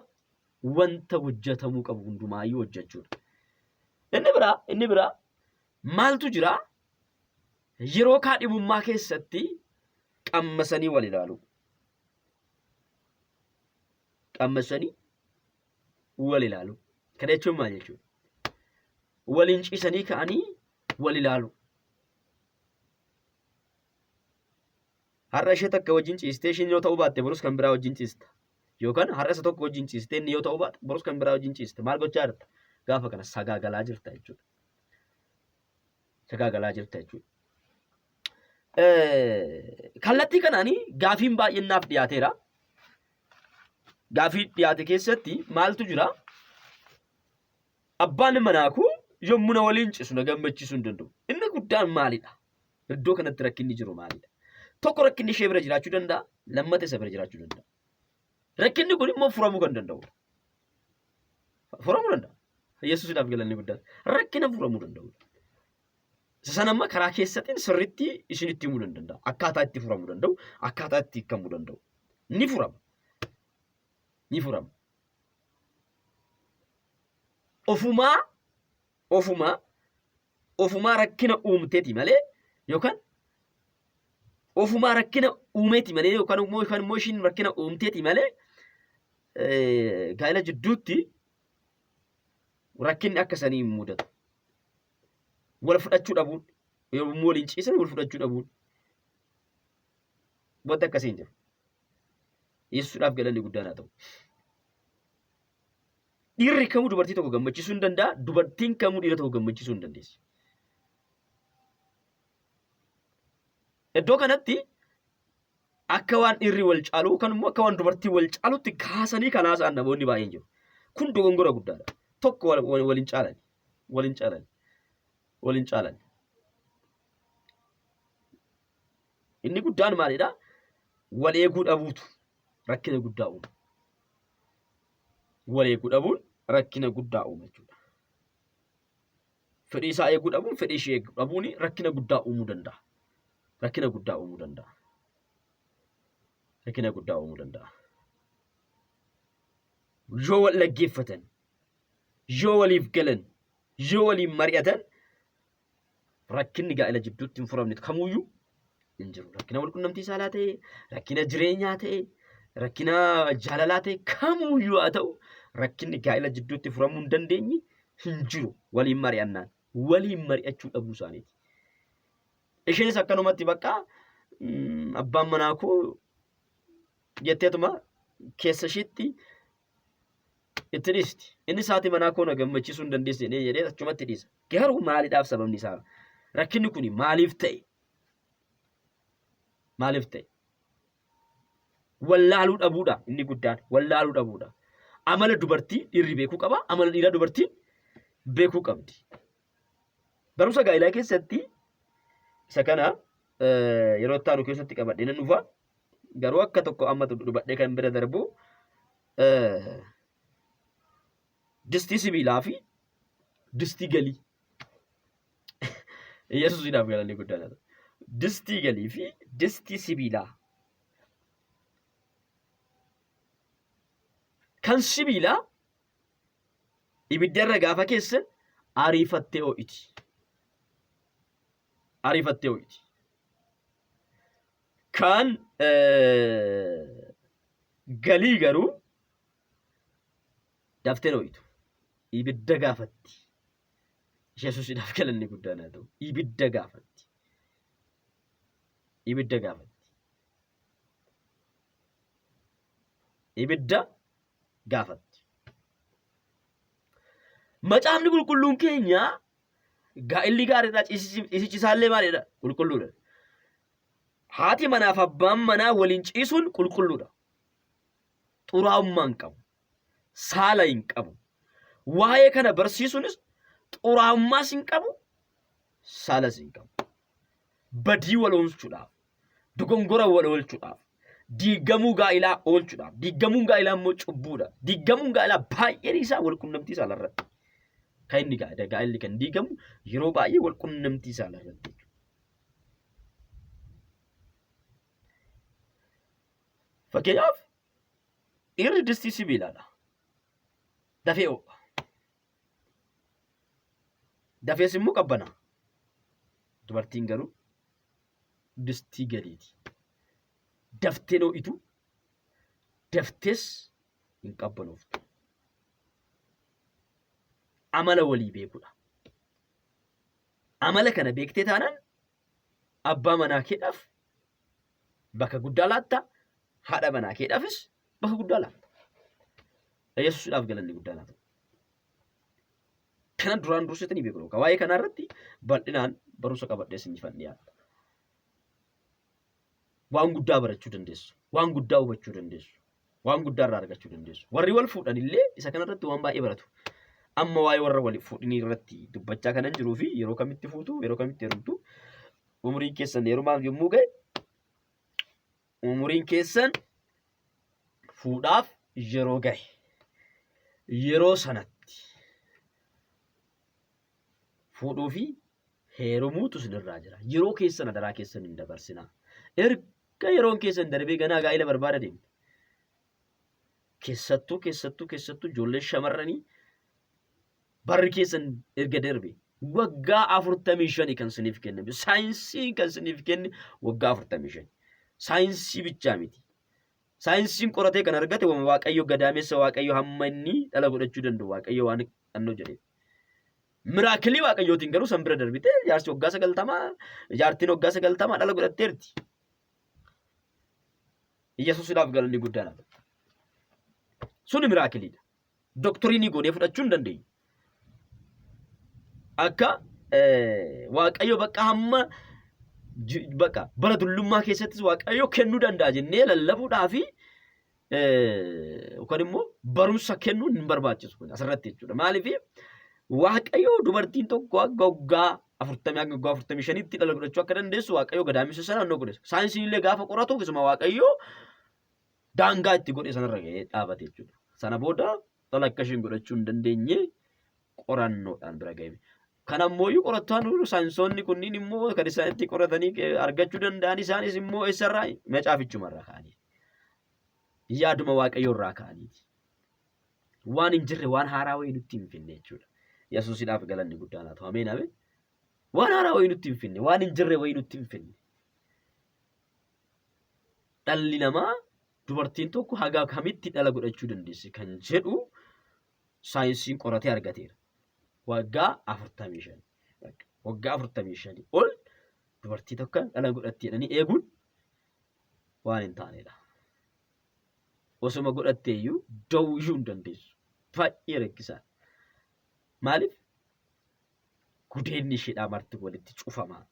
wanta hojjetamuu qabu hundumaayyuu hojjechuudha. Inni biraa maaltu jira? Yeroo kaadhimummaa keessatti qammasanii wal ilaalu. Qammasanii wal ilaalu. Kana jechuun maal jechuudha? Waliin ciisanii ka'anii wal ilaalu. Har'a ishee takka wajjin ciistee ishiin yoo ta'uu baatte borus kan biraa wajjin ciista. Yookaan har'a isa tokko wajjin ciistee inni yoo ta'uu baatte borus kan biraa wajjin ciista. Maal gochaa jirta? Gaafa kana sagaagalaa jirta jechuudha. Sagaagalaa jirta jechuudha. Kallattii kanaanii gaafiin baay'innaaf dhiyaateera. Gaafii dhiyaate keessatti maaltu jira? Abbaan manaa kun yommuu na waliin ciisu na gammachiisuu hin danda'u. Inni guddaan maalidha? Iddoo kanatti rakkinni jiru maalidha? Tokko rakkinni ishee bira jiraachuu danda'a, lammata isa bira jiraachuu danda'a. Rakkinni kun immoo furamuu kan danda'udha. Furamuu danda'a. Yesuusidhaaf galanni guddaan. Rakkina furamuu danda'udha. San amma karaa keessatti sirriitti isinitti himuu danda'a. Akkaataa itti furamuu danda'u, akkaataa itti hiikamuu danda'u. Ni furama. Ni furama. Ofumaa rakkina uumteeti malee yookaan ofumaa rakkina uumeeti malee yookaan immoo ishiin rakkina uumteeti malee gaa'ela jidduutti rakkinni akka sanii hin mudatu. Wal fudhachuu dhabuun yommuu waliin ciisan wal fudhachuu dhabuun wanta akkasii hin jiru. Yesuusidhaaf galanni guddaan haa ta'u. Dhiirri kamuu dubartii tokko gammachiisuu hin danda'a. Dubartiin kamuu dhiira tokko gammachiisuu hin dandeessi. Iddoo kanatti akka waan dhiirri wal caalu yookaan immoo akka waan dubartii wal caalutti kaasanii kan haasa'an namoonni baay'een jiru. Kun dogongora guddaadha. Tokko waliin caalan. Inni guddaan maalidha? Wal eeguu dhabuutu rakkina guddaa uuma. Wal eeguu dhabuun rakkina guddaa uuma jechuudha. Fedhii isaa eeguu dhabuun fedhii ishee eeguu dhabuun rakkina guddaa uumuu danda'a. Rakkina guddaa uumuu danda'a. Yoo wal dhaggeeffatan, yoo waliif galan, yoo waliin mari'atan rakkinni gaa'ela jidduutti hin furamne kamuyyuu hin jiru. Rakkina walqunnamtii saalaa ta'e, rakkina jireenyaa ta'e, rakkina jaalalaa ta'e kamuyyuu haa ta'u rakkinni gaa'ela jidduutti furamuu hin dandeenye hin jiru. Waliin mari'annaan waliin mari'achuu dhabuu isaaniiti. Isheenis akkanumatti bakka abbaan manaa koo jetteetuma keessa ishiitti itti dhiisti. Inni saatii manaa koo na gammachiisuu hin dandeesse jedhee achumatti dhiisa. Garuu maaliidhaaf sababni isaa? Rakkinni kun maaliif ta'e? Wallaaluu dhabuudha inni guddaan. Wallaaluu dhabuudha. Amala dubartii dhiirri beekuu qaba. Amala dhiiraa dubartiin beekuu qabdi. Barumsa gaa'ilaa keessatti isa kana yeroo itti aanu keessatti qabadhee nan dhufa. Garuu akka tokko amma dubbadhee kan bira darbu distii sibiilaa fi distii galii. Yesuusidhaaf galanni guddaan. Distii galii fi distii sibiilaa. Kan sibiilaa ibiddarra gaafa keessan ariifattee ho'iti. Kan galii garuu daftee ho'itu. Ibidda gaafatti. Yesuusidhaaf galanni guddaan haa ta'u. Ibidda gaafatti. Macaafni qulqulluun keenya gaa'illi gaariidha. Ciisichisaallee maalidha? Qulqulluudha. Haati manaaf abbaan manaa waliin ciisuun qulqulluudha. Xuraa'ummaa hin qabu. Saala hin qabu. waa'ee kana barsiisuunis xuraa'ummaa sin qabu saala sin qabu. Badii wal oolchuudhaaf, dogongora wal oolchuudhaaf, diigamuu gaa'ilaa oolchuudhaaf, diigamuun gaa'ilaa immoo cubbuudha. Diigamuun gaa'ilaa baay'een isaa wal qunnamtii saalarratti. Kan inni gaa'illi kan diigamu yeroo baay'ee wal qunnamtii saalarratti. Fakkeenyaaf dhiirri distii sibiilaadha. Dafee ho'a. Dafees immoo qabbanaa. Dubartiin garuu distii gadiiti. Daftee ho'itu, daftees hin qabbanooftu. Amala walii beekuudha. Amala kana beektee taanaan abbaa manaa keedhaaf bakka guddaa laatta, haadha manaa keedhaafis bakka guddaa laatta. Yesuusidhaaf galanni guddaa laata. Kana duraan dursitanii beekuu qabu. Waa'ee kana irratti bal'inaan barumsa qabadhee isinifan dhiyaata. Waan guddaa barachuu dandeessu, waan guddaa hubachuu dandeessu, waan guddaa irraa argachuu dandeessu. Warri wal fuudhan illee isa kana irratti waan baay'ee baratu. Amma waa'ee warra wal fuudhanii irratti dubbachaa kanan jiruu fi yeroo kamitti fuutu, yeroo kamitti heerumtu, umuriin keessan heerumaaf yommuu ga'e, umuriin keessan fuudhaaf yeroo ga'e, yeroo sanatti fuudhuu fi heerumuutu isinirraa jira. Yeroo keessan adaraa keessan hin dabarsinaa. Erga yeroon keessan darbee ganaa gaa'ila barbaada deemte. Keessattuu ijoollee shamarranii barri keessan erga darbe waggaa 45 kan isiniif kenname. Saayinsii kan isiniif kenne waggaa 45. Saayinsii bichaa miti. Saayinsiin qoratee kan argate Waaqayyo gadaamessa Waaqayyo hamma inni dhala godhachuu danda'u Waaqayyo waan annoo jedhee. Miraakilii Waaqayyootiin garuu san bira darbite jaarsi waggaa 90, jaartiin waggaa 90 dhala godhatteerti. Yesuusidhaaf galanni guddaadha. Suni miraakiliidha. Doktoriinii goonee fudhachuu hin dandeenyu. Akka Waaqayyo bakka hamma bakka bara dullummaa keessattis Waaqayyo kennuu danda'a jennee lallabuudhaaf yookaan immoo barumsa kennuun hin barbaachisu kun asirratti jechuudha. Maaliif Waaqayyo dubartiin tokko waggaa 40 hanga waggaa 45tti dhala godhachuu akka dandeessu Waaqayyo gadaamessa sana annoo godhe. Saayinsiin illee gaafa qoratu keessumaa Waaqayyo daangaa itti godhe sanarra ga'ee dhaabate jechuudha. Sana booda dhala akka isheen godhachuu hin dandeenye qorannoodhaan bira ga'e. Kan ammoo qorattoonni saayinsoonni kunniin immoo kan isaan itti qoratanii argachuu danda'an isaanis immoo eessarraa macaafichumarraa ka'anii. Yaaduma Waaqayyo irraa ka'aniiti. Waan hin jirre waan haaraa wayii nutti hin finne jechuudha. Yesuusidhaaf galanni guddaan haa ta'u. Ameen ameen. Waan haaraa wayii nutti hin finne, waan hin jirre wayii nutti hin finne. Dhalli namaa dubartiin tokko haga kamitti dhala godhachuu dandeessi kan jedhu saayinsiin qoratee argateera. Waggaa 45. Waggaa 45 ol dubartii tokko dhala godhatti jedhanii eeguun waan hin taanedha. Osuma godhattee iyyuu da'uu iyyuu hin dandeessu. Baay'ee rakkisaadha. Maaliif? Gudeenni isheedhaa marti walitti cufamaa.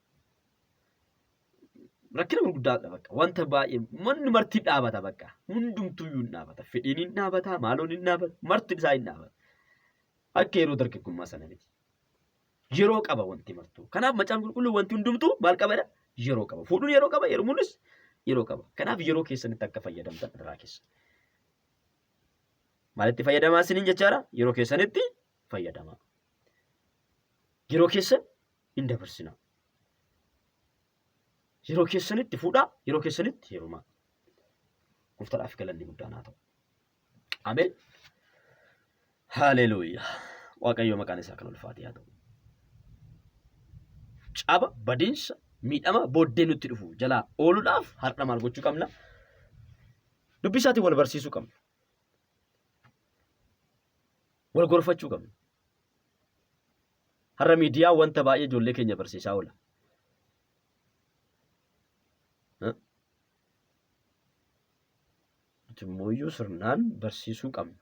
Rakkina gurguddaadha bakka. Wanta baay'ee manni marti dhaabata bakka. Hundumtuyyuu hin dhaabata. Fedhiin hin dhaabata. Maaloon hin dhaabata. Marti isaa hin dhaabata. Akka yeroo dargaggummaa sana miti. Yeroo qaba wanti martuu. Kanaaf macaan qulqulluu wanti hundumtuu maal qabadha? Yeroo qaba. Fuudhuun yeroo qaba. Heerumuunis yeroo qaba. Kanaaf yeroo keessanitti akka fayyadamtan irraa keessa. Maalitti fayyadamaa isiniin jechaadha? Yeroo keessanitti fayyadamaa. Yeroo keessan hin dabarsinaa. Yeroo keessanitti fuudhaa, yeroo keessanitti heerumaa. Gooftaadhaaf galanni guddaan haa ta'u. Ameen. Haleluuyaa. Waaqayyo maqaan isaa kan ulfaate haa ta'u. Caba, badiinsa, miidhama booddee nutti dhufu jalaa ooluudhaaf har'a maal gochuu qabna? Dubbii isaatiin wal barsiisuu qabna. Wal gorfachuu qabna. Har'a miidiyaa wanta baay'ee ijoollee keenya barsiisaa oola. Immoo sirnaan barsiisuu qabna.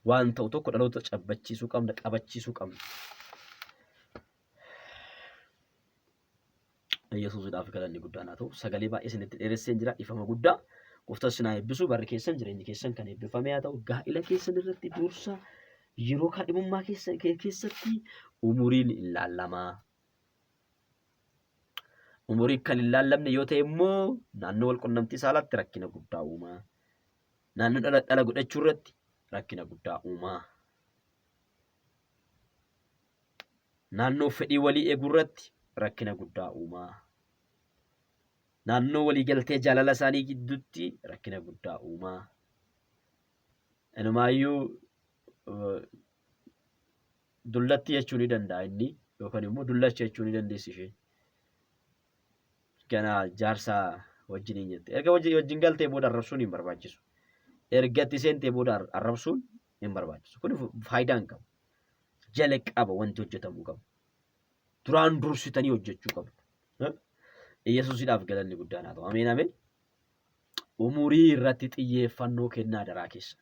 Waan ta'u tokko dhaloota cabbachiisuu qabna, qabachiisuu qabna. Yesuusidhaaf galanni guddaan haa ta'u. Sagalee baay'ee isinitti dheeressee jira. Ifama guddaa Gooftaan sinaa eebbisu barri keessan jireenyi keessan kan eebbifame haa ta'u gaa'ila keessan irratti dursa yeroo kaadhimummaa keessatti umuriin hin laallamaa. Umurii kan hin laallamne yoo ta'e immoo naannoo walqunnamtii saalaatti rakkina guddaa uumaa. Naannoo dhala godhachuu irratti rakkina guddaa uumaa. Naannoo fedhii walii eeguu irratti rakkina guddaa uumaa. Naannoo walii galtee jaalala isaanii gidduutti rakkina guddaa uumaa. Inumaayyuu dullatti jechuu ni danda'a inni yookaan immoo dullacha jechuu ni dandeessi isheen. Kana jaarsa wajjin jette. Erga wajjin galtee booda arrabsuun hin barbaachisu. Ergatti seentee booda arrabsuun hin barbaachisu. Kun faayidaa hin qabu. Jalqaba wanti hojjetamuu qabu. Duraan dursitanii hojjechuu qabu. Yesuusidhaaf galanni guddaan haa ta'u. Ameen ameen. Umurii irratti xiyyeeffannoo kennaa daraa keessa.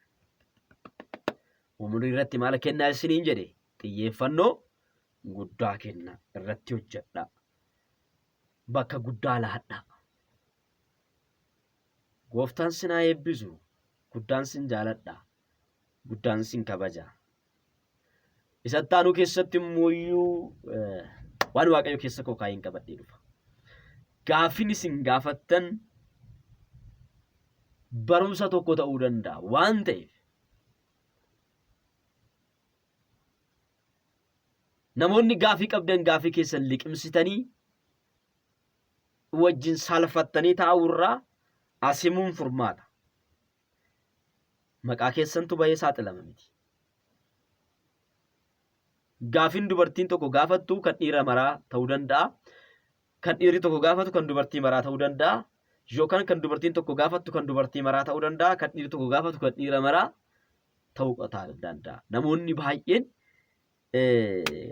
Umurii irratti maal kennaa isiniin jedhe? Xiyyeeffannoo guddaa kennaa irratti hojjedhaa. Bakka guddaa laadhaa. Gooftaan sinaa eebbisu. Guddaan sin jaaladhaa. Guddaan sin kabajaa. Isatti aanu keessatti immoo waan Waaqayyo keessa koo kaayeen qabadhee dhufa. Gaaffiin isin gaafattan barumsa tokko ta'uu danda'a waan ta'eef namoonni gaaffii qabdan gaaffii keessan liqimsitanii wajjin salfattanii taa'urraa asimuun furmaata. Maqaa keessantu bahee saaxilama miti. Gaaffiin dubartiin tokko gaafattu kan dhiira maraa ta'uu danda'a. Kan dhiirri tokko gaafatu kan dubartii maraa ta'uu danda'a. Yookaan kan dubartiin tokko gaafattu kan dubartii maraa ta'uu danda'a. Kan dhiirri tokko gaafatu kan dhiira maraa ta'uu danda'a. Namoonni baay'een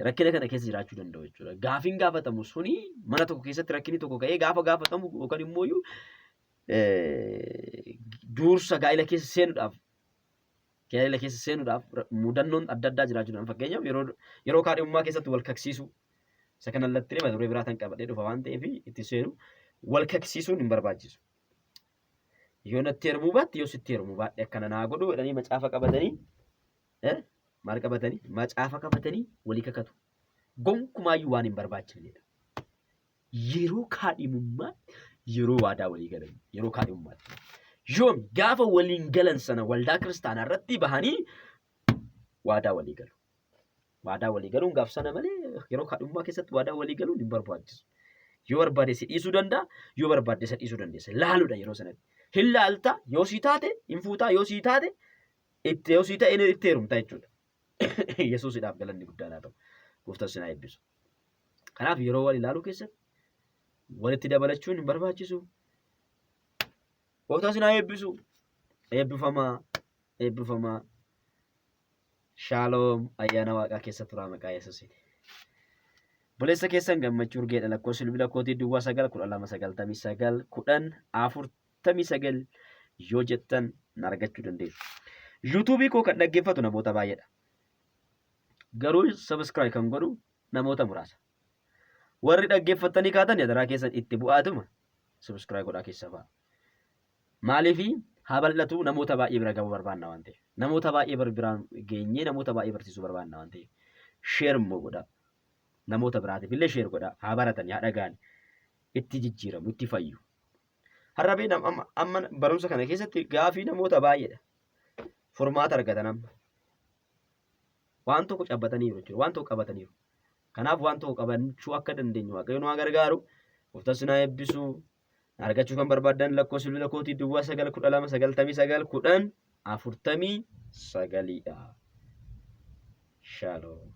rakkina kana keessa jiraachuu danda'u jechuudha. Gaaffiin gaafatamu suni mana tokko keessatti rakkinni tokko ka'ee gaafa gaafatamu yookaan immoo dursa gaa'ila keessa seenuudhaaf mudannoon adda addaa jiraachuu danda'u. Fakkeenyaaf yeroo kaadhimummaa keessatti wal kaksiisuu isa kanallee mata duree biraatan qabadhee dhufa waan ta'eef itti seenu wal kaksiisuun hin barbaachisu. Yoo natti heerumuu baatte yoo sitti heerumuu baadhe akkana naa godhu jedhanii macaafa qabatanii maal qabatanii macaafa qabatanii walii kakatu. Gonkumaayyuu waan hin barbaachifnedha. Yeroo kaadhimummaa yeroo waadaa walii galan yeroo kaadhimummaatti. Yoom gaafa waliin galan sana waldaa kiristaanaa irratti bahanii waadaa walii galu. Waadaa walii galuun gaaf sana malee yeroo kaadhimummaa keessatti waadaa walii galuun hin barbaachisu. Yoo barbaade si dhiisuu danda'a, yoo barbaade si dhiisuu dandeessa. Laaluudha yeroo sanatti. Hin laalta yoo sii taate hin fuutaa yoo sii taate yoo sii ta'e itti heerumta jechuudha. Yesuusidhaaf galanni guddaan haa ta'u. Gooftaan sinaa eebbisu. Kanaaf yeroo wal ilaaluu keessatti walitti dabalachuun hin barbaachisu. Gooftaan sinaa eebbisu. Eebbifamaa. Shaaloom ayyaana waaqaa keessa turaa maqaa Yesuusiin. Buleessa keessan gammachuu urgeedha lakkoofsi bilbila kootii duwwaa 91299 yoo jettan na argachuu dandeessu. Yuutuubii koo kan dhaggeeffatu namoota baay'eedha. Garuu subscribe kan godhu namoota muraasa. Warri dhaggeeffatanii kaatan yadaraa keessan itti bu'aatuma subscribe godhaa keessa ba'a. Maaliifii haa bal'atu namoota baay'ee bira gahuu barbaanna waan ta'eef. Namoota baay'ee biraan geenyee namoota baay'ee barsiisuu barbaanna waan ta'eef. Share immoo godhaa. Namoota biraatiif illee share godhaa. Haa baratanii haa dhaga'an. Itti jijjiiramu itti fayyu. Har'abeen amma barumsa kana keessatti gaafii namoota baay'eedha. Furmaata argatan amma. Waan tokko cabbataniiru jechuudha. Waan tokko qabataniiru. Kanaaf waan tokko qabachuu akka dandeenyu Waaqayyo nu haa gargaaru. Gooftaan sinaa eebbisu. Argachuu kan barbaadan lakkoofsi bilbila kootii duwwaa 91299 1049 dha. Shalom.